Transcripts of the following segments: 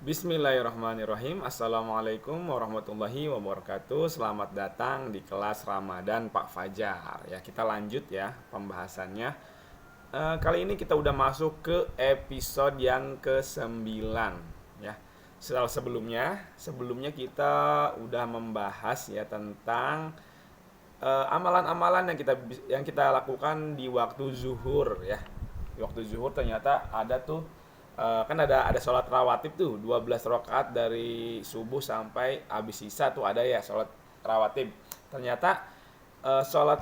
Bismillahirrahmanirrahim. Assalamualaikum warahmatullahi wabarakatuh. Selamat datang di kelas Ramadan Pak Fajar. Ya, kita lanjut ya pembahasannya. Kali ini kita udah masuk ke episode yang ke-9 ya. Setelah sebelumnya kita udah membahas ya tentang amalan-amalan yang kita lakukan di waktu zuhur ya. Di waktu zuhur ternyata ada tuh kan ada sholat rawatib tuh 12 rakaat dari subuh sampai habis sisa tuh ada ya sholat rawatib. Ternyata sholat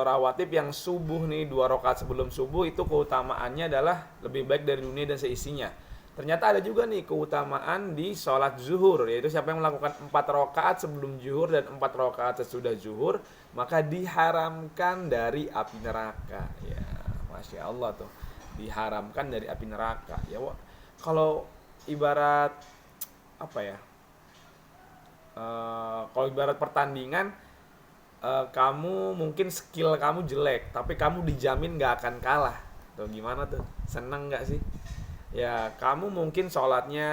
rawatib yang subuh nih 2 rakaat sebelum subuh itu keutamaannya adalah lebih baik dari dunia dan seisinya. Ternyata ada juga nih keutamaan di sholat zuhur, yaitu siapa yang melakukan 4 rakaat sebelum zuhur dan 4 rakaat sesudah zuhur maka diharamkan dari api neraka. Ya, masya Allah tuh, diharamkan dari api neraka. Ya, kalau ibarat apa ya? Kalau ibarat pertandingan, kamu mungkin skill kamu jelek, tapi kamu dijamin gak akan kalah. Tuh gimana tuh? Seneng gak sih? Ya, kamu mungkin sholatnya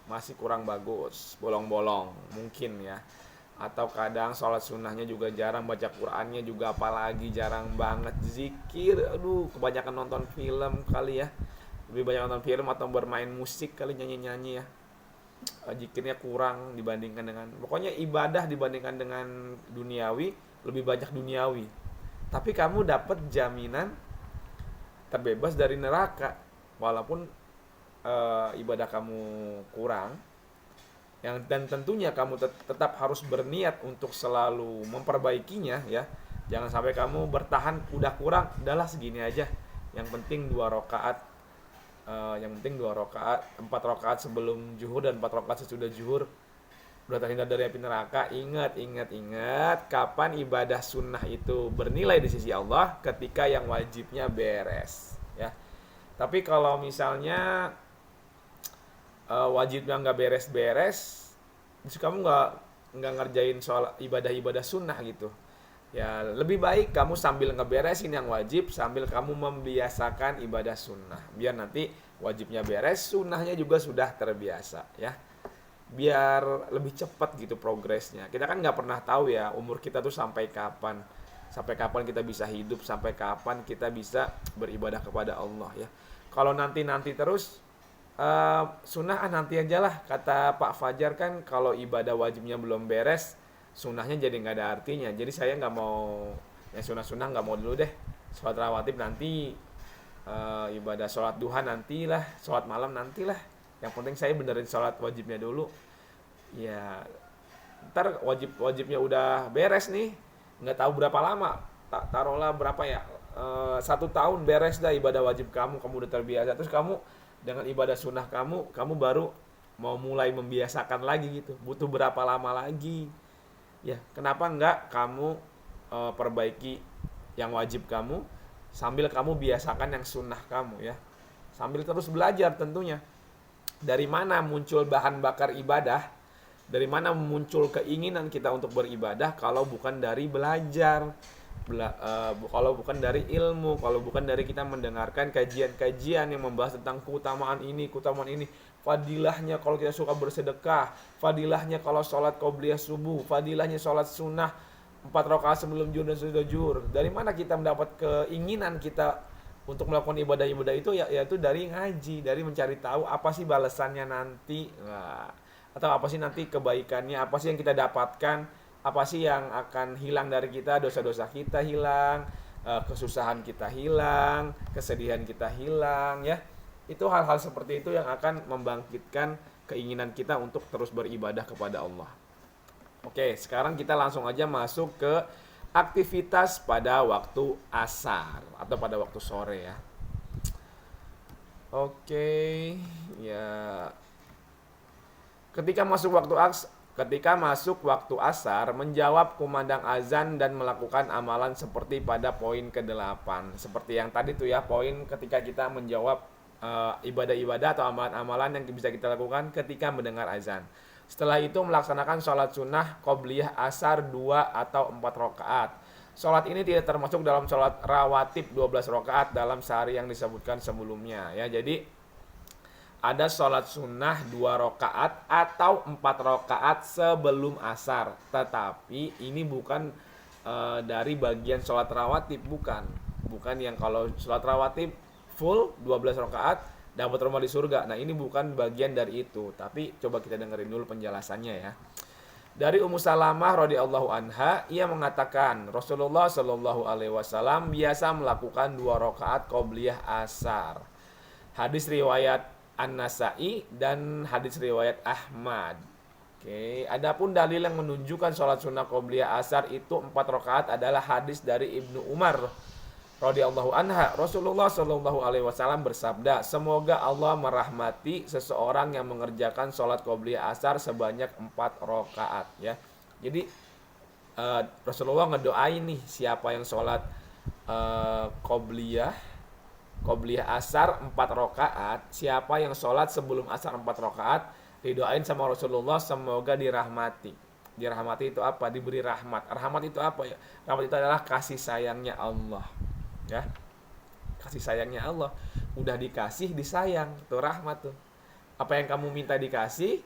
masih kurang bagus, bolong-bolong mungkin ya. Atau kadang sholat sunnahnya juga jarang, baca Qur'annya juga apalagi jarang banget, zikir, aduh kebanyakan nonton film kali ya. Lebih banyak nonton film atau bermain musik kali, nyanyi-nyanyi ya. Zikirnya kurang dibandingkan dengan, pokoknya ibadah dibandingkan dengan duniawi, lebih banyak duniawi. Tapi kamu dapat jaminan terbebas dari neraka walaupun ibadah kamu kurang. Dan tentunya kamu tetap harus berniat untuk selalu memperbaikinya ya. Jangan sampai kamu bertahan udah kurang, udahlah segini aja. Yang penting 2 rakaat, 4 rakaat sebelum zuhur dan 4 rakaat sesudah zuhur udah terhindar dari api neraka. Ingat, kapan ibadah sunnah itu bernilai di sisi Allah? Ketika yang wajibnya beres ya. Tapi kalau misalnya wajibnya nggak beres-beres, terus kamu nggak ngerjain soal ibadah-ibadah sunnah gitu. Ya lebih baik kamu sambil ngeberesin yang wajib sambil kamu membiasakan ibadah sunnah. Biar nanti wajibnya beres, sunnahnya juga sudah terbiasa ya. Biar lebih cepat gitu progresnya. Kita kan nggak pernah tahu ya umur kita tuh sampai kapan. Sampai kapan kita bisa hidup, sampai kapan kita bisa beribadah kepada Allah ya. Kalau nanti-nanti terus, sunnah nanti aja lah, kata Pak Fajar kan kalau ibadah wajibnya belum beres, sunnahnya jadi nggak ada artinya. Jadi saya nggak mau yang sunnah-sunnah, nggak mau dulu deh. Sholat rawatib nanti, ibadah sholat duha nantilah, sholat malam nantilah. Yang penting saya benerin sholat wajibnya dulu. Ya, ntar wajibnya udah beres nih, nggak tahu berapa lama. Taruhlah berapa ya? 1 tahun beres dah ibadah wajib kamu udah terbiasa. Terus kamu dengan ibadah sunnah kamu baru mau mulai membiasakan lagi gitu. Butuh berapa lama lagi? Ya, kenapa enggak kamu perbaiki yang wajib kamu sambil kamu biasakan yang sunnah kamu ya. Sambil terus belajar tentunya. Dari mana muncul bahan bakar ibadah? Dari mana muncul keinginan kita untuk beribadah kalau bukan dari belajar? Kalau bukan dari ilmu, kalau bukan dari kita mendengarkan kajian-kajian yang membahas tentang keutamaan ini, fadilahnya kalau kita suka bersedekah, fadilahnya kalau sholat qobliyah subuh, fadilahnya sholat sunnah 4 rakaat sebelum zuhur dan sesudah zuhur. Dari mana kita mendapat keinginan kita untuk melakukan ibadah-ibadah itu ya, yaitu dari ngaji, dari mencari tahu apa sih balasannya nanti. Nah, atau apa sih nanti kebaikannya, apa sih yang kita dapatkan, apa sih yang akan hilang dari kita, dosa-dosa kita hilang, kesusahan kita hilang, kesedihan kita hilang ya. Itu hal-hal seperti itu yang akan membangkitkan keinginan kita untuk terus beribadah kepada Allah. Oke, sekarang kita langsung aja masuk ke aktivitas pada waktu asar atau pada waktu sore ya. Oke, ya. Ketika masuk waktu asar, menjawab kumandang azan dan melakukan amalan seperti pada poin ke-8. Seperti yang tadi tuh ya, poin ketika kita menjawab ibadah-ibadah atau amalan-amalan yang bisa kita lakukan ketika mendengar azan. Setelah itu melaksanakan sholat sunnah qobliyah asar 2 atau 4 rakaat. Sholat ini tidak termasuk dalam sholat rawatib 12 rakaat dalam sehari yang disebutkan sebelumnya ya. Jadi ada sholat sunnah 2 rakaat atau 4 rakaat sebelum asar. Tetapi ini bukan dari bagian sholat rawatib, bukan yang kalau sholat rawatib full 12 rakaat dapat rumah di surga. Nah ini bukan bagian dari itu. Tapi coba kita dengerin dulu penjelasannya ya. Dari Ummu Salamah radhiyallahu anha, ia mengatakan Rasulullah shallallahu alaihi wasallam biasa melakukan 2 rakaat qobliyah asar. Hadis riwayat An-Nasa'i dan hadis riwayat Ahmad. Oke, adapun dalil yang menunjukkan sholat sunnah qobliyah asar itu 4 rakaat adalah hadis dari Ibnu Umar radhiyallahu anha. Rasulullah shallallahu alaihi wasallam bersabda, semoga Allah merahmati seseorang yang mengerjakan sholat qobliyah asar sebanyak 4 rakaat ya. Jadi Rasulullah ngedoain nih siapa yang sholat qobliyah asar 4 rakaat, siapa yang sholat sebelum asar 4 rakaat, didoain sama Rasulullah semoga dirahmati. Dirahmati itu apa? Diberi rahmat. Rahmat itu apa ya? Rahmat itu adalah kasih sayangnya Allah. Ya, kasih sayangnya Allah. Udah dikasih disayang, tuh rahmat tuh. Apa yang kamu minta dikasih,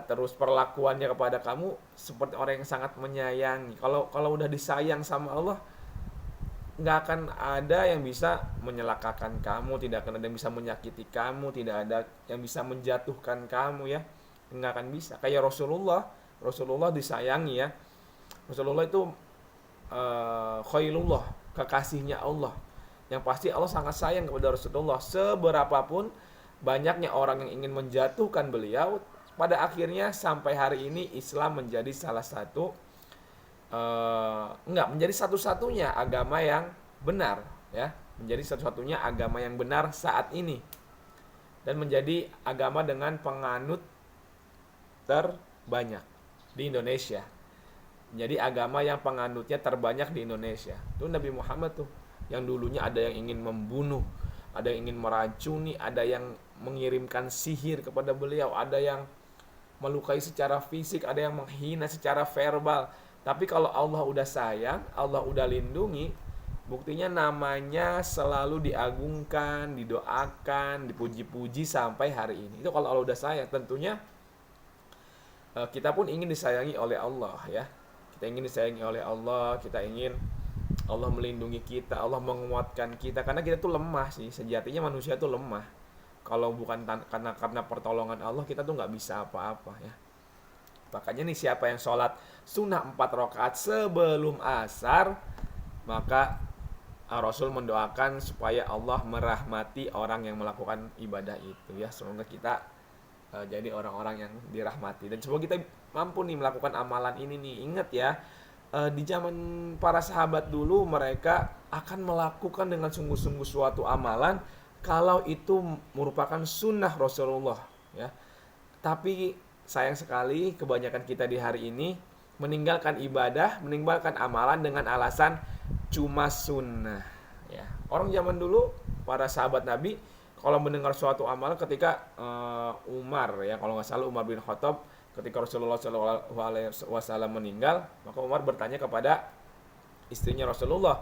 terus perlakuannya kepada kamu seperti orang yang sangat menyayangi. Kalau udah disayang sama Allah, nggak akan ada yang bisa menyelakakan kamu, tidak akan ada yang bisa menyakiti kamu, tidak ada yang bisa menjatuhkan kamu ya, nggak akan bisa. Kayak Rasulullah disayangi ya. Rasulullah itu khailullah, kekasihnya Allah. Yang pasti Allah sangat sayang kepada Rasulullah. Seberapapun banyaknya orang yang ingin menjatuhkan beliau, pada akhirnya sampai hari ini Islam menjadi salah satu menjadi satu-satunya agama yang benar ya, menjadi satu-satunya agama yang benar saat ini dan menjadi agama dengan penganut terbanyak di Indonesia. Jadi agama yang penganutnya terbanyak di Indonesia. Itu Nabi Muhammad tuh. Yang dulunya ada yang ingin membunuh, ada yang ingin meracuni, ada yang mengirimkan sihir kepada beliau, ada yang melukai secara fisik, ada yang menghina secara verbal. Tapi kalau Allah udah sayang, Allah udah lindungi, buktinya namanya selalu diagungkan, didoakan, dipuji-puji sampai hari ini. Itu kalau Allah udah sayang, tentunya kita pun ingin disayangi oleh Allah ya. Kita ingin disayangi oleh Allah, kita ingin Allah melindungi kita, Allah menguatkan kita. Karena kita tuh lemah sih, sejatinya manusia tuh lemah. Kalau bukan karena pertolongan Allah, kita tuh nggak bisa apa-apa ya. Makanya nih siapa yang sholat sunnah 4 rakaat sebelum asar, maka Rasul mendoakan supaya Allah merahmati orang yang melakukan ibadah itu ya. Semoga kita jadi orang-orang yang dirahmati. Dan semoga kita mampu nih melakukan amalan ini nih. Ingat ya, di zaman para sahabat dulu mereka akan melakukan dengan sungguh-sungguh suatu amalan kalau itu merupakan sunnah Rasulullah ya. Tapi sayang sekali kebanyakan kita di hari ini meninggalkan ibadah, meninggalkan amalan dengan alasan cuma sunnah ya. Orang zaman dulu para sahabat Nabi kalau mendengar suatu amalan ketika Umar ya, kalau nggak salah Umar bin Khattab, ketika Rasulullah SAW meninggal, maka Umar bertanya kepada istrinya Rasulullah,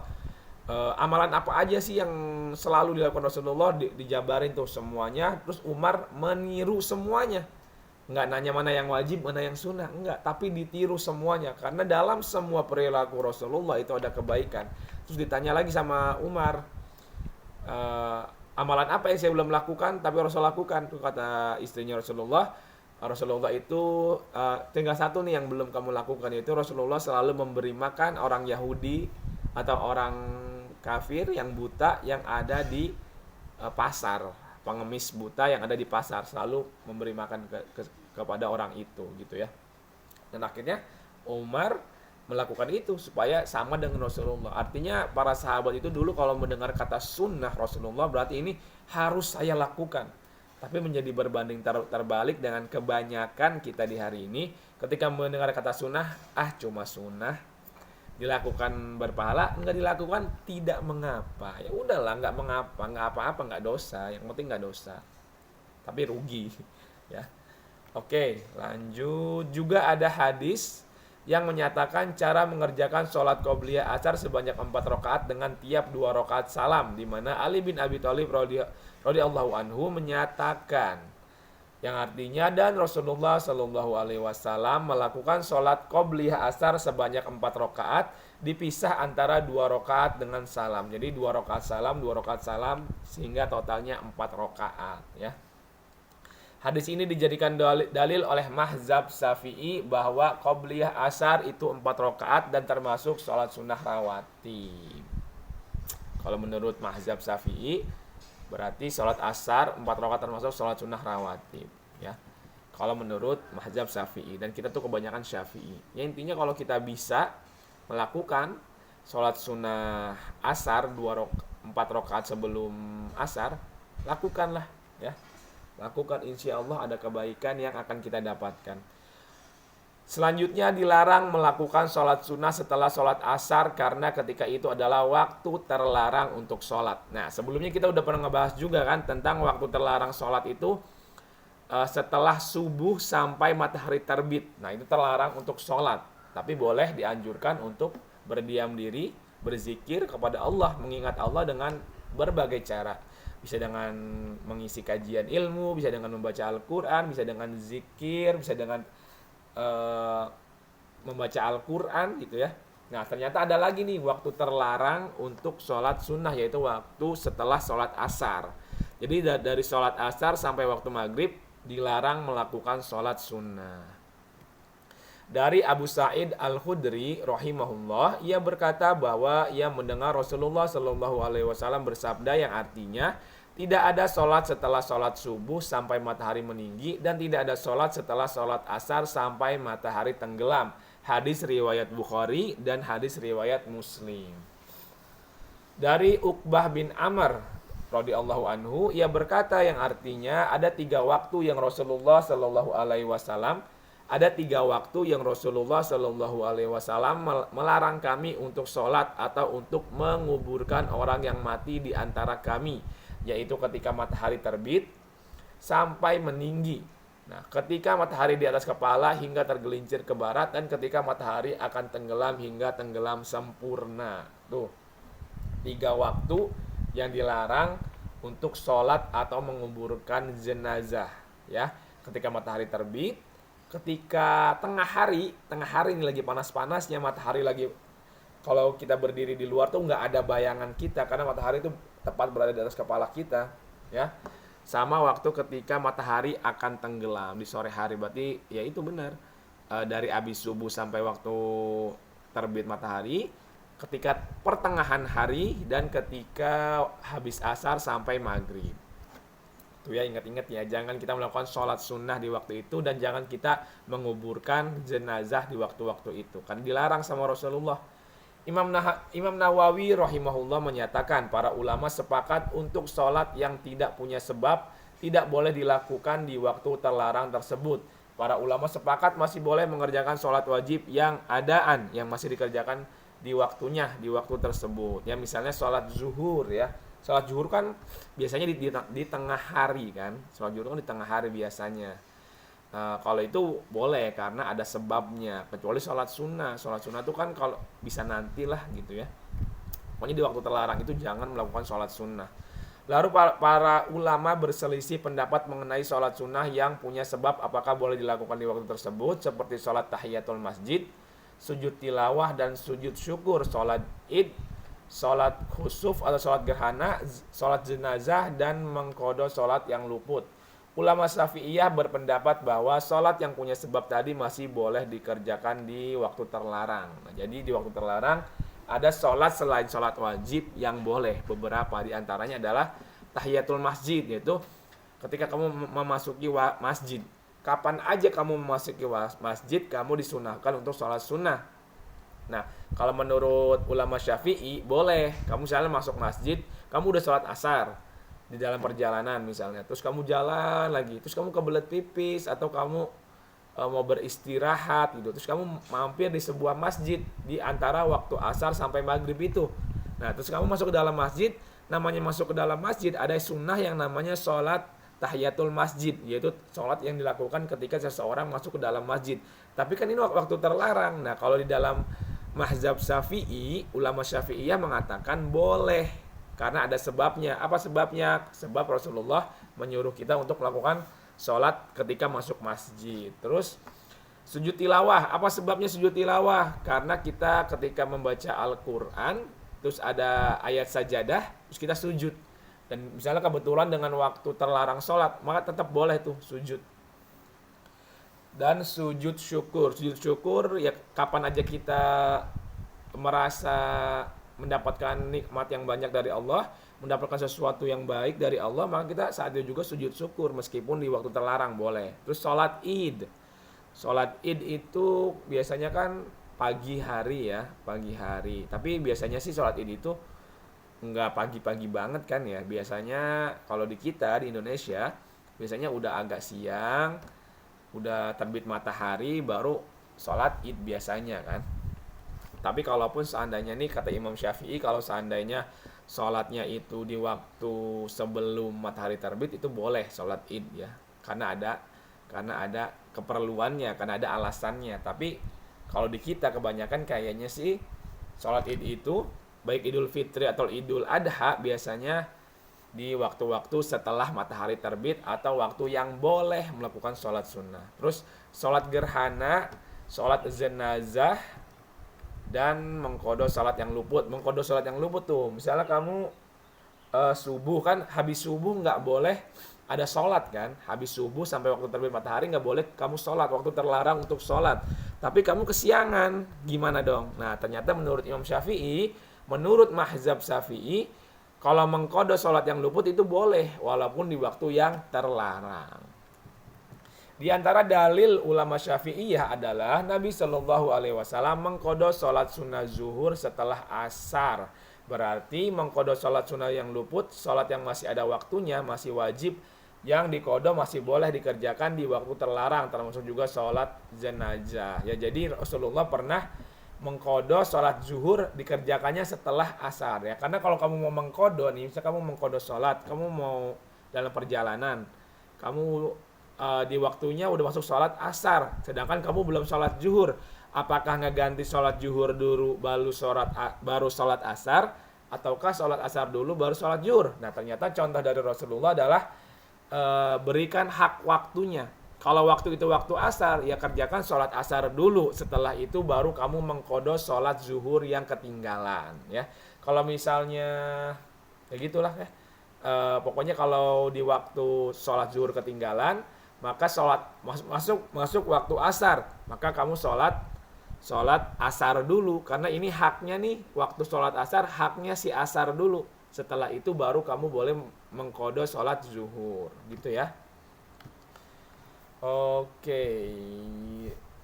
amalan apa aja sih yang selalu dilakukan Rasulullah, dijabarin tuh semuanya. Terus Umar meniru semuanya, nggak nanya mana yang wajib, mana yang sunnah, enggak, tapi ditiru semuanya. Karena dalam semua perilaku Rasulullah itu ada kebaikan. Terus ditanya lagi sama Umar, amalan apa yang saya belum lakukan tapi Rasul lakukan? Tuh kata istrinya Rasulullah itu tinggal satu nih yang belum kamu lakukan, yaitu Rasulullah selalu memberi makan orang Yahudi atau orang kafir yang buta yang ada di pasar, pengemis buta yang ada di pasar, selalu memberi makan kepada orang itu gitu ya. Dan akhirnya Umar melakukan itu supaya sama dengan Rasulullah. Artinya para sahabat itu dulu kalau mendengar kata sunnah Rasulullah berarti ini harus saya lakukan. Tapi menjadi berbanding terbalik dengan kebanyakan kita di hari ini, ketika mendengar kata sunnah, cuma sunnah, dilakukan berpahala, enggak dilakukan tidak mengapa. Ya udahlah, enggak mengapa, enggak apa-apa, enggak dosa. Yang penting enggak dosa. Tapi rugi, ya. Oke, lanjut. Juga ada hadis yang menyatakan cara mengerjakan sholat qobliyah asar sebanyak 4 rakaat dengan tiap 2 rakaat salam, di mana Ali bin Abi Thalib radhiyallahu anhu menyatakan, yang artinya dan Rasulullah Shallallahu Alaihi Wasallam melakukan sholat qobliyah asar sebanyak 4 rakaat dipisah antara 2 rakaat dengan salam. Jadi 2 rakaat salam, 2 rakaat salam, sehingga totalnya 4 rakaat, ya. Hadis ini dijadikan dalil oleh mazhab Syafi'i bahwa qobliyah asar itu 4 rakaat dan termasuk sholat sunnah rawatib. Kalau menurut mazhab Syafi'i berarti sholat asar 4 rakaat termasuk sholat sunnah rawatib, ya. Kalau menurut mazhab Syafi'i, dan kita tuh kebanyakan Syafi'i. Ya, intinya kalau kita bisa melakukan sholat sunnah asar 4 rakaat sebelum asar, lakukanlah, ya. Lakukan, insya Allah ada kebaikan yang akan kita dapatkan. Selanjutnya dilarang melakukan sholat sunnah setelah sholat asar karena ketika itu adalah waktu terlarang untuk sholat. Nah, sebelumnya kita udah pernah ngebahas juga kan tentang waktu terlarang sholat itu setelah subuh sampai matahari terbit. Nah, itu terlarang untuk sholat, tapi boleh dianjurkan untuk berdiam diri, berzikir kepada Allah, mengingat Allah dengan berbagai cara. Bisa dengan mengisi kajian ilmu, bisa dengan membaca Al-Quran, bisa dengan zikir, bisa dengan membaca Al-Quran gitu ya. Nah, ternyata ada lagi nih waktu terlarang untuk sholat sunnah, yaitu waktu setelah sholat asar. Jadi dari sholat asar sampai waktu maghrib dilarang melakukan sholat sunnah. Dari Abu Sa'id Al-Khudri rahimahullah, ia berkata bahwa ia mendengar Rasulullah Shallallahu Alaihi Wasallam bersabda yang artinya tidak ada sholat setelah sholat subuh sampai matahari meninggi dan tidak ada sholat setelah sholat asar sampai matahari tenggelam. Hadis riwayat Bukhari dan hadis riwayat Muslim. Dari Uqbah bin Amr radhiyallahu anhu, ia berkata yang artinya ada 3 waktu yang Rasulullah Shallallahu Alaihi Wasallam melarang kami untuk sholat atau untuk menguburkan orang yang mati di antara kami, yaitu ketika matahari terbit sampai meninggi. Nah, ketika matahari di atas kepala hingga tergelincir ke barat, dan ketika matahari akan tenggelam hingga tenggelam sempurna. Tuh, 3 waktu yang dilarang untuk sholat atau menguburkan jenazah, ya. Ketika matahari terbit, ketika tengah hari ini lagi panas-panasnya, matahari lagi, kalau kita berdiri di luar tuh nggak ada bayangan kita karena matahari itu tepat berada di atas kepala kita, ya. Sama waktu ketika matahari akan tenggelam di sore hari, berarti ya itu benar, dari habis subuh sampai waktu terbit matahari, ketika pertengahan hari, dan ketika habis asar sampai maghrib. Tuh ya, ingat-ingat ya, jangan kita melakukan sholat sunnah di waktu itu dan jangan kita menguburkan jenazah di waktu-waktu itu, kan dilarang sama Rasulullah. Imam Nawawi rahimahullah menyatakan para ulama sepakat untuk sholat yang tidak punya sebab tidak boleh dilakukan di waktu terlarang tersebut. Para ulama sepakat masih boleh mengerjakan sholat wajib yang adaan yang masih dikerjakan di waktunya, di waktu tersebut. Ya, misalnya sholat zuhur, ya. Sholat zuhur kan biasanya di tengah hari kan. Sholat zuhur kan di tengah hari biasanya. Kalau itu boleh karena ada sebabnya. Kecuali sholat sunnah. Sholat sunnah itu kan kalau bisa nantilah gitu ya. Pokoknya di waktu terlarang itu jangan melakukan sholat sunnah. Lalu para ulama berselisih pendapat mengenai sholat sunnah yang punya sebab apakah boleh dilakukan di waktu tersebut. Seperti sholat tahiyatul masjid, sujud tilawah dan sujud syukur, sholat id, sholat khusuf atau sholat gerhana, sholat jenazah, dan mengqadha sholat yang luput. Ulama Syafi'iyah berpendapat bahwa sholat yang punya sebab tadi masih boleh dikerjakan di waktu terlarang. Nah, jadi di waktu terlarang ada sholat selain sholat wajib yang boleh. Beberapa di antaranya adalah tahiyatul masjid, yaitu ketika kamu memasuki masjid. Kapan aja kamu memasuki masjid, kamu disunahkan untuk sholat sunnah. Nah, kalau menurut ulama Syafi'i boleh. Kamu misalnya masuk masjid, kamu udah sholat asar di dalam perjalanan misalnya, terus kamu jalan lagi, terus kamu kebelet pipis atau kamu mau beristirahat gitu, terus kamu mampir di sebuah masjid di antara waktu asar sampai maghrib itu. Nah, terus kamu masuk ke dalam masjid. Namanya masuk ke dalam masjid ada sunnah yang namanya sholat tahiyatul masjid, yaitu sholat yang dilakukan ketika seseorang masuk ke dalam masjid. Tapi kan ini waktu terlarang. Nah, kalau di dalam mazhab Syafi'i, ulama Syafi'iyah mengatakan boleh karena ada sebabnya. Apa sebabnya? Sebab Rasulullah menyuruh kita untuk melakukan sholat ketika masuk masjid. Terus sujud tilawah. Apa sebabnya sujud tilawah? Karena kita ketika membaca Al-Quran, terus ada ayat sajadah, terus kita sujud. Dan misalnya kebetulan dengan waktu terlarang sholat, maka tetap boleh tuh sujud. Dan sujud syukur. Sujud syukur ya kapan aja kita merasa mendapatkan nikmat yang banyak dari Allah, mendapatkan sesuatu yang baik dari Allah, maka kita saat itu juga sujud syukur meskipun di waktu terlarang boleh. Terus sholat id. Sholat id itu biasanya kan pagi hari ya, pagi hari. Tapi biasanya sih sholat id itu nggak pagi-pagi banget kan ya. Biasanya kalau di kita di Indonesia biasanya udah agak siang, udah terbit matahari baru sholat id biasanya kan. Tapi kalaupun seandainya nih kata Imam Syafi'i, kalau seandainya sholatnya itu di waktu sebelum matahari terbit itu boleh sholat id ya, karena ada keperluannya, karena ada alasannya. Tapi kalau di kita kebanyakan kayaknya sih sholat id itu baik Idul Fitri atau Idul Adha biasanya di waktu-waktu setelah matahari terbit atau waktu yang boleh melakukan sholat sunnah. Terus sholat gerhana, sholat jenazah, dan mengkodo sholat yang luput. Mengkodo sholat yang luput tuh, misalnya kamu subuh kan, habis subuh nggak boleh ada sholat kan. Habis subuh sampai waktu terbit matahari nggak boleh kamu sholat, waktu terlarang untuk sholat. Tapi kamu kesiangan, gimana dong? Nah ternyata menurut Imam Syafi'i, menurut mazhab Syafi'i, kalau mengkodo sholat yang luput itu boleh walaupun di waktu yang terlarang. Di antara dalil ulama Syafi'iyah adalah Nabi Shallallahu Alaihi Wasallam mengkodo sholat sunnah zuhur setelah asar. Berarti mengkodo sholat sunnah yang luput, sholat yang masih ada waktunya, masih wajib, yang dikodo masih boleh dikerjakan di waktu terlarang, termasuk juga sholat jenazah. Ya, jadi Rasulullah pernah mengkodo sholat zuhur dikerjakannya setelah asar ya. Karena kalau kamu mau mengkodo nih, misalnya kamu mengkodo sholat, kamu mau dalam perjalanan, kamu di waktunya udah masuk sholat asar, sedangkan kamu belum sholat zuhur, apakah ngeganti sholat zuhur dulu baru sholat asar, ataukah sholat asar dulu baru sholat zuhur? Nah ternyata contoh dari Rasulullah adalah berikan hak waktunya. Kalau waktu itu waktu asar, ya kerjakan sholat asar dulu. Setelah itu baru kamu mengkodo sholat zuhur yang ketinggalan. Ya, kalau misalnya ya gitulah ya. Pokoknya kalau di waktu sholat zuhur ketinggalan, maka sholat masuk waktu asar, maka kamu sholat asar dulu. Karena ini haknya nih, waktu sholat asar haknya si asar dulu. Setelah itu baru kamu boleh mengkodo sholat zuhur, gitu ya. Oke,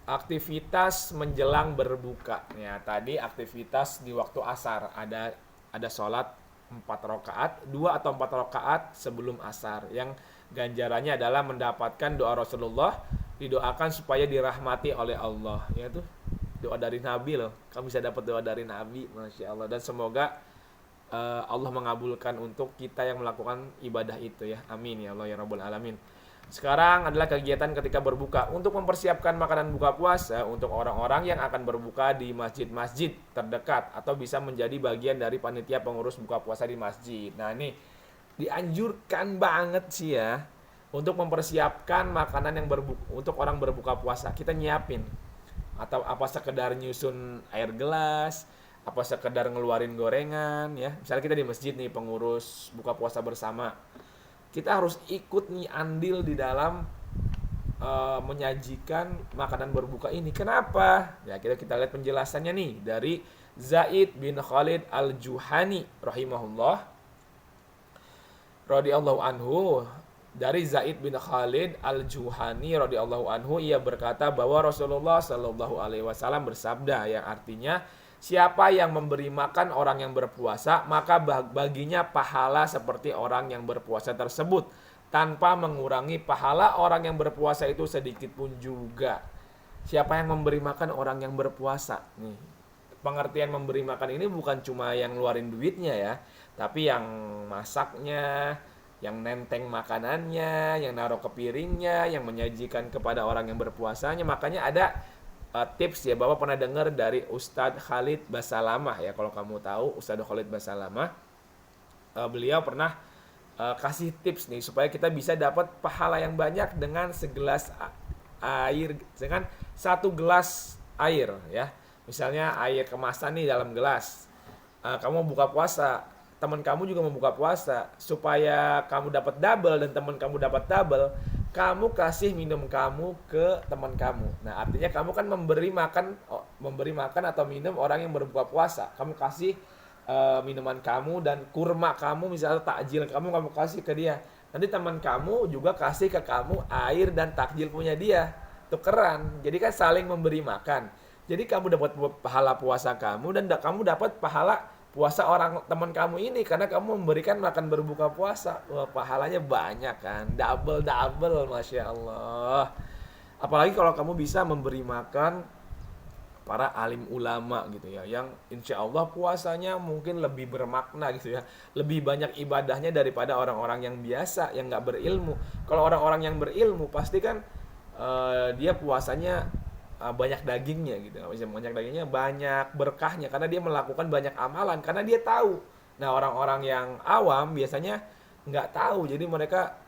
aktivitas menjelang berbuka. Ya, tadi aktivitas di waktu asar ada sholat 4 rakaat, 2 atau 4 rakaat sebelum asar. Yang ganjarannya adalah mendapatkan doa Rasulullah, didoakan supaya dirahmati oleh Allah. Ya tuh doa dari Nabi loh. Kamu bisa dapat doa dari Nabi, Masya Allah. Dan semoga Allah mengabulkan untuk kita yang melakukan ibadah itu ya. Amin ya Allah ya Rabbul Alamin. Sekarang adalah kegiatan ketika berbuka untuk mempersiapkan makanan buka puasa untuk orang-orang yang akan berbuka di masjid-masjid terdekat atau bisa menjadi bagian dari panitia pengurus buka puasa di masjid. Nah ini dianjurkan banget sih ya untuk mempersiapkan makanan yang untuk orang berbuka puasa. Kita nyiapin atau apa sekedar nyusun air gelas, apa sekedar ngeluarin gorengan ya. Misalnya kita di masjid nih pengurus buka puasa bersama, kita harus ikut nih andil di dalam menyajikan makanan berbuka ini. Kenapa? Ya kita lihat penjelasannya nih dari Zaid bin Khalid Al-Juhani rahimahullah radhiyallahu anhu. Dari Zaid bin Khalid Al-Juhani radhiyallahu anhu, ia berkata bahwa Rasulullah sallallahu alaihi wasallam bersabda, yang artinya siapa yang memberi makan orang yang berpuasa, maka baginya pahala seperti orang yang berpuasa tersebut, tanpa mengurangi pahala orang yang berpuasa itu sedikit pun juga. Siapa yang memberi makan orang yang berpuasa? Nih, pengertian memberi makan ini bukan cuma yang ngeluarin duitnya ya, tapi yang masaknya, yang nenteng makanannya, yang naruh ke piringnya, yang menyajikan kepada orang yang berpuasanya. Makanya ada tips ya, Bapak pernah dengar dari Ustadz Khalid Basalamah ya, kalau kamu tahu Ustadz Khalid Basalamah, beliau pernah kasih tips nih supaya kita bisa dapat pahala yang banyak dengan segelas air, dengan satu gelas air ya. Misalnya air kemasan nih dalam gelas. Kamu buka puasa, teman kamu juga mau buka puasa, supaya kamu dapat double dan teman kamu dapat double, kamu kasih minum kamu ke teman kamu. Nah, artinya kamu kan memberi makan atau minum orang yang berbuka puasa. Kamu kasih minuman kamu dan kurma kamu, misalnya takjil kamu kasih ke dia. Nanti teman kamu juga kasih ke kamu air dan takjil punya dia. Tukeran. Jadi kan saling memberi makan. Jadi kamu dapat pahala puasa kamu dan kamu dapat pahala puasa orang teman kamu ini karena kamu memberikan makan berbuka puasa. Wah, pahalanya banyak kan, double, masya Allah. Apalagi kalau kamu bisa memberi makan para alim ulama gitu ya, yang insya Allah puasanya mungkin lebih bermakna gitu ya, lebih banyak ibadahnya daripada orang-orang yang biasa yang nggak berilmu. Kalau orang-orang yang berilmu pasti kan dia puasanya banyak dagingnya gitu, banyak dagingnya, banyak berkahnya karena dia melakukan banyak amalan karena dia tahu. Nah, orang-orang yang awam biasanya nggak tahu, jadi mereka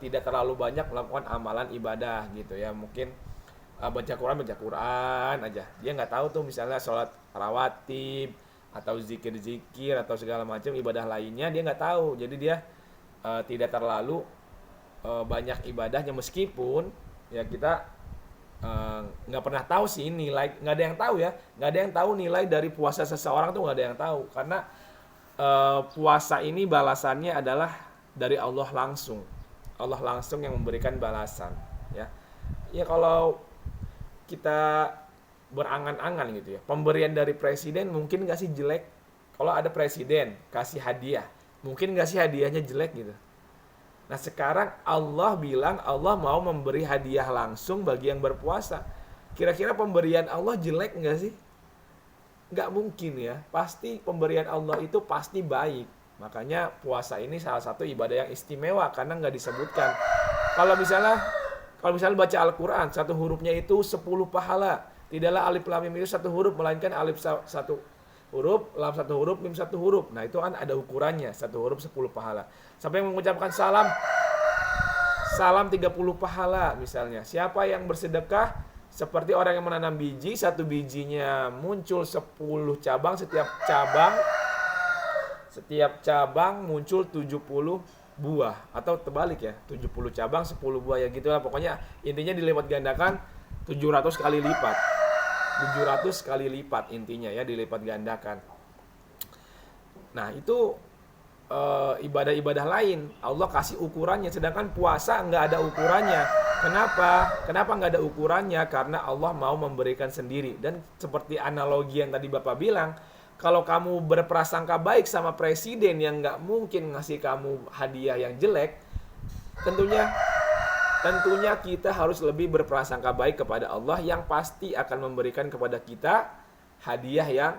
tidak terlalu banyak melakukan amalan ibadah gitu ya, mungkin baca Quran aja, dia nggak tahu tuh misalnya sholat rawatib atau zikir atau segala macam ibadah lainnya dia nggak tahu, jadi dia tidak terlalu banyak ibadahnya, meskipun ya kita nggak pernah tahu sih nilai, nggak ada yang tahu ya, nggak ada yang tahu nilai dari puasa seseorang tuh, nggak ada yang tahu karena puasa ini balasannya adalah dari Allah langsung yang memberikan balasan ya. Ya kalau kita berangan-angan gitu ya, pemberian dari presiden mungkin nggak sih jelek? Kalau ada presiden kasih hadiah, mungkin nggak sih hadiahnya jelek gitu? Nah, sekarang Allah bilang Allah mau memberi hadiah langsung bagi yang berpuasa. Kira-kira pemberian Allah jelek nggak sih? Nggak mungkin ya. Pasti pemberian Allah itu pasti baik. Makanya puasa ini salah satu ibadah yang istimewa karena nggak disebutkan. Kalau misalnya baca Al-Quran, satu hurufnya itu 10 pahala. Tidaklah alif lam mim itu satu huruf, melainkan alif satu huruf, lam satu huruf, mim satu huruf. Nah, itu kan ada ukurannya, satu huruf 10 pahala. Sampai mengucapkan salam 30 pahala misalnya. Siapa yang bersedekah seperti orang yang menanam biji, satu bijinya muncul 10 cabang, setiap cabang muncul 70 buah, atau terbalik ya, 70 cabang 10 buah ya gitulah, pokoknya intinya dilipat gandakan 700 kali lipat. 700 kali lipat intinya ya, dilipat gandakan. Nah, itu ibadah-ibadah lain Allah kasih ukurannya, sedangkan puasa nggak ada ukurannya. Kenapa nggak ada ukurannya? Karena Allah mau memberikan sendiri. Dan seperti analogi yang tadi Bapak bilang, kalau kamu berprasangka baik sama presiden yang nggak mungkin ngasih kamu hadiah yang jelek, tentunya kita harus lebih berprasangka baik kepada Allah yang pasti akan memberikan kepada kita hadiah yang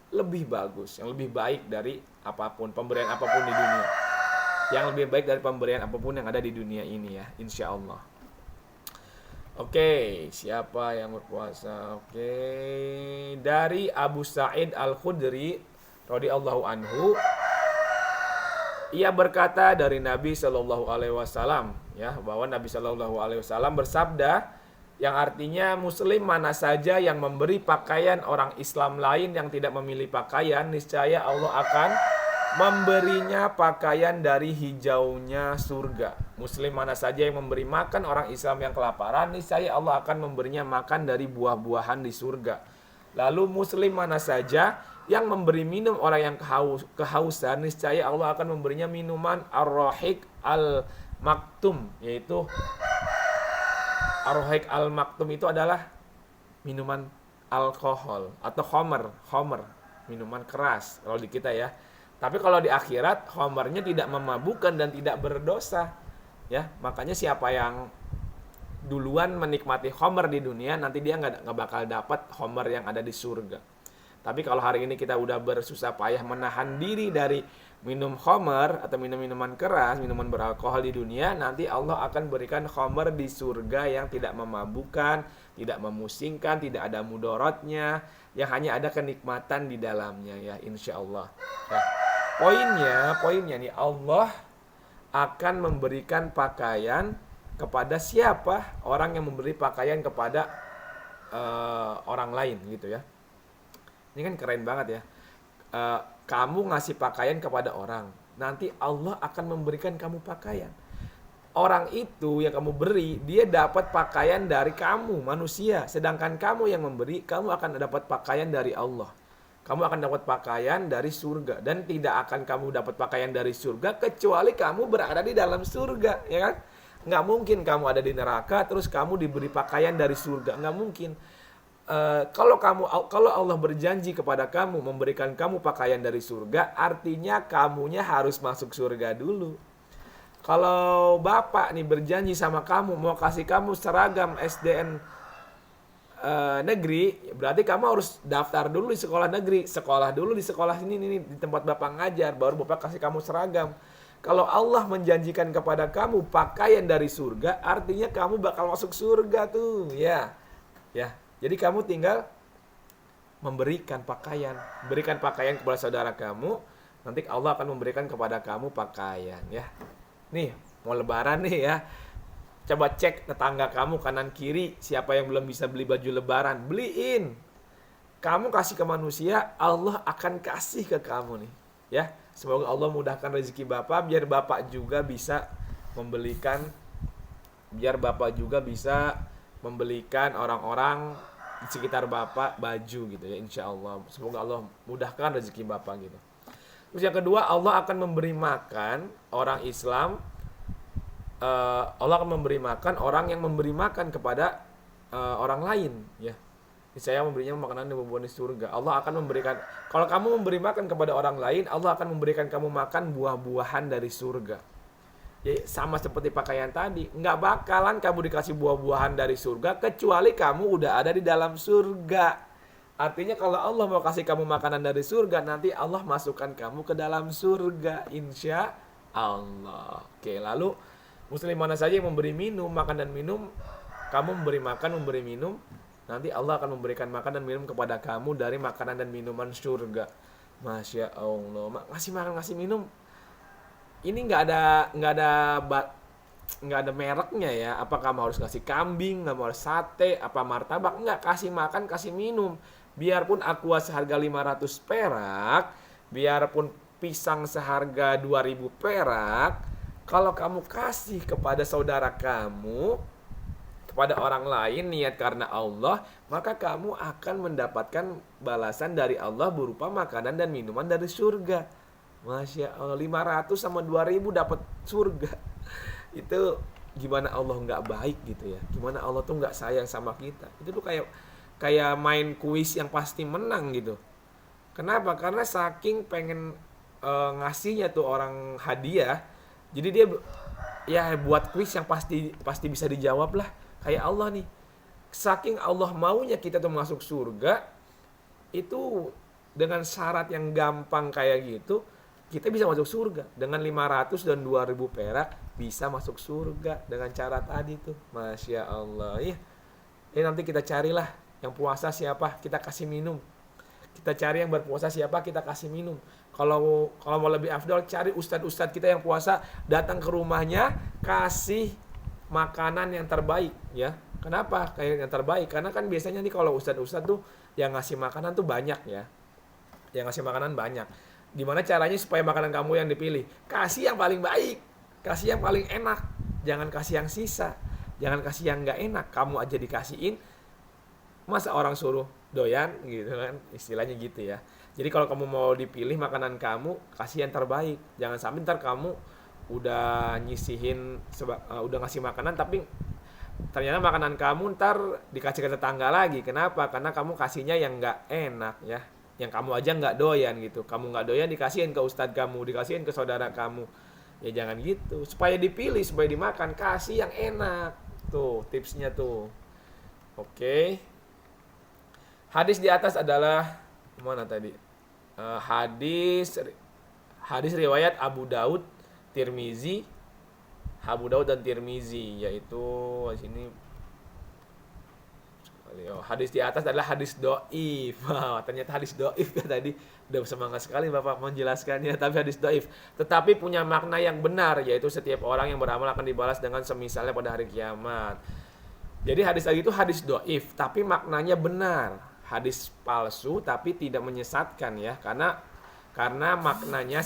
lebih bagus, yang lebih baik dari apapun, pemberian apapun di dunia. Yang lebih baik dari pemberian apapun yang ada di dunia ini ya, insya Allah. Oke, siapa yang berpuasa? Oke, dari Abu Sa'id Al-Khudri radhiyallahu anhu, ia berkata dari Nabi Shallallahu Alaihi Wasallam ya, bahwa Nabi Shallallahu Alaihi Wasallam bersabda, yang artinya muslim mana saja yang memberi pakaian orang Islam lain yang tidak memilih pakaian, niscaya Allah akan memberinya pakaian dari hijaunya surga. Muslim mana saja yang memberi makan orang Islam yang kelaparan, niscaya Allah akan memberinya makan dari buah-buahan di surga. Lalu muslim mana saja yang memberi minum orang yang kehausan, niscaya Allah akan memberinya minuman ar-rahiq al-maktum, yaitu ar-rahiq al-maktum itu adalah minuman alkohol atau khomer, minuman keras kalau di kita ya. Tapi kalau di akhirat khomernya tidak memabukkan dan tidak berdosa ya. Makanya siapa yang duluan menikmati khomer di dunia, nanti dia nggak bakal dapat khomer yang ada di surga. Tapi kalau hari ini kita udah bersusah payah menahan diri dari minum khamar atau minum minuman keras, minuman beralkohol di dunia, nanti Allah akan berikan khamar di surga yang tidak memabukkan, tidak memusingkan, tidak ada mudorotnya, yang hanya ada kenikmatan di dalamnya ya, insya Allah. Nah, poinnya nih, Allah akan memberikan pakaian kepada siapa? Orang yang memberi pakaian kepada orang lain gitu ya. Ini kan keren banget ya. Kamu ngasih pakaian kepada orang, nanti Allah akan memberikan kamu pakaian. Orang itu yang kamu beri, dia dapat pakaian dari kamu, manusia. Sedangkan kamu yang memberi, kamu akan dapat pakaian dari Allah. Kamu akan dapat pakaian dari surga. Dan tidak akan kamu dapat pakaian dari surga, kecuali kamu berada di dalam surga. Ya kan? Nggak mungkin kamu ada di neraka, terus kamu diberi pakaian dari surga. Nggak mungkin. Kalau Allah berjanji kepada kamu memberikan kamu pakaian dari surga, artinya kamunya harus masuk surga dulu. Kalau bapak nih berjanji sama kamu mau kasih kamu seragam SDN negeri, berarti kamu harus daftar dulu di sekolah negeri, sekolah dulu di sekolah ini di tempat bapak ngajar, baru bapak kasih kamu seragam. Kalau Allah menjanjikan kepada kamu pakaian dari surga, artinya kamu bakal masuk surga tuh, ya. Jadi kamu tinggal memberikan pakaian, berikan pakaian kepada saudara kamu, nanti Allah akan memberikan kepada kamu pakaian ya. Nih, mau lebaran nih ya. Coba cek tetangga kamu kanan kiri, siapa yang belum bisa beli baju lebaran, beliin. Kamu kasih ke manusia, Allah akan kasih ke kamu nih, ya. Semoga Allah mudahkan rezeki Bapak biar Bapak juga bisa membelikan orang-orang di sekitar Bapak baju gitu ya, insya Allah. Semoga Allah mudahkan rezeki Bapak gitu. Terus yang kedua, Allah akan memberi makan orang Islam. Allah akan memberi makan orang yang memberi makan kepada orang lain ya. Saya memberinya makanan yang berbuah di surga. Allah akan memberikan, kalau kamu memberi makan kepada orang lain, Allah akan memberikan kamu makan buah-buahan dari surga. Ya, sama seperti pakaian tadi, nggak bakalan kamu dikasih buah-buahan dari surga kecuali kamu udah ada di dalam surga. Artinya kalau Allah mau kasih kamu makanan dari surga, nanti Allah masukkan kamu ke dalam surga, insya Allah. Oke, lalu muslim mana saja yang memberi minum, makan dan minum, kamu memberi makan, memberi minum, nanti Allah akan memberikan makan dan minum kepada kamu dari makanan dan minuman surga. Masya Allah, ngasih makan, ngasih minum. Ini nggak ada mereknya ya. Apa kamu harus ngasih kambing, kamu harus sate, apa martabak? Nggak, kasih makan, kasih minum. Biarpun aqua seharga 500 perak, biarpun pisang seharga 2000 perak, kalau kamu kasih kepada saudara kamu, kepada orang lain niat karena Allah, maka kamu akan mendapatkan balasan dari Allah berupa makanan dan minuman dari surga. Masya Allah, 500 sama 2000 dapat surga. Itu gimana Allah nggak baik gitu ya? Gimana Allah tuh nggak sayang sama kita? Itu tuh kayak main kuis yang pasti menang gitu. Kenapa? Karena saking pengen ngasihnya tuh orang hadiah, jadi dia ya buat kuis yang pasti bisa dijawab lah. Kayak Allah nih, saking Allah maunya kita tuh masuk surga, itu dengan syarat yang gampang kayak gitu, kita bisa masuk surga. Dengan 500 dan 2000 perak bisa masuk surga dengan cara tadi tuh. Masya Allah ya. Ini nanti kita carilah yang puasa siapa, kita kasih minum. Kita cari yang berpuasa siapa, kita kasih minum. Kalau mau lebih afdol, cari ustadz-ustadz kita yang puasa, datang ke rumahnya, kasih makanan yang terbaik ya. Kenapa kayak yang terbaik? Karena kan biasanya nih kalau ustadz-ustadz tuh yang ngasih makanan tuh banyak ya. Yang ngasih makanan banyak. Gimana caranya supaya makanan kamu yang dipilih? Kasih yang paling baik, kasih yang paling enak. Jangan kasih yang sisa, jangan kasih yang nggak enak. Kamu aja dikasihin, masa orang suruh doyan gitu kan, istilahnya gitu ya. Jadi kalau kamu mau dipilih makanan kamu, kasih yang terbaik. Jangan sampai ntar kamu udah nyisihin, udah ngasih makanan tapi ternyata makanan kamu ntar dikasih ke tetangga lagi. Kenapa? Karena kamu kasihnya yang nggak enak ya, yang kamu aja nggak doyan gitu. Kamu nggak doyan dikasihin ke ustadz kamu, dikasihin ke saudara kamu. Ya jangan gitu. Supaya dipilih, supaya dimakan, kasih yang enak. Tuh tipsnya tuh. Oke. Hadis di atas adalah mana tadi? Hadis riwayat Tirmizi, Abu Daud dan Tirmizi, yaitu di sini hadis di atas adalah hadis doif. Wah, ternyata hadis doif kan tadi. Udah semangat sekali Bapak menjelaskannya, tapi hadis doif. Tetapi punya makna yang benar, yaitu setiap orang yang beramal akan dibalas dengan semisalnya pada hari kiamat. Jadi hadis lagi itu hadis doif, tapi maknanya benar. Hadis palsu tapi tidak menyesatkan ya, karena maknanya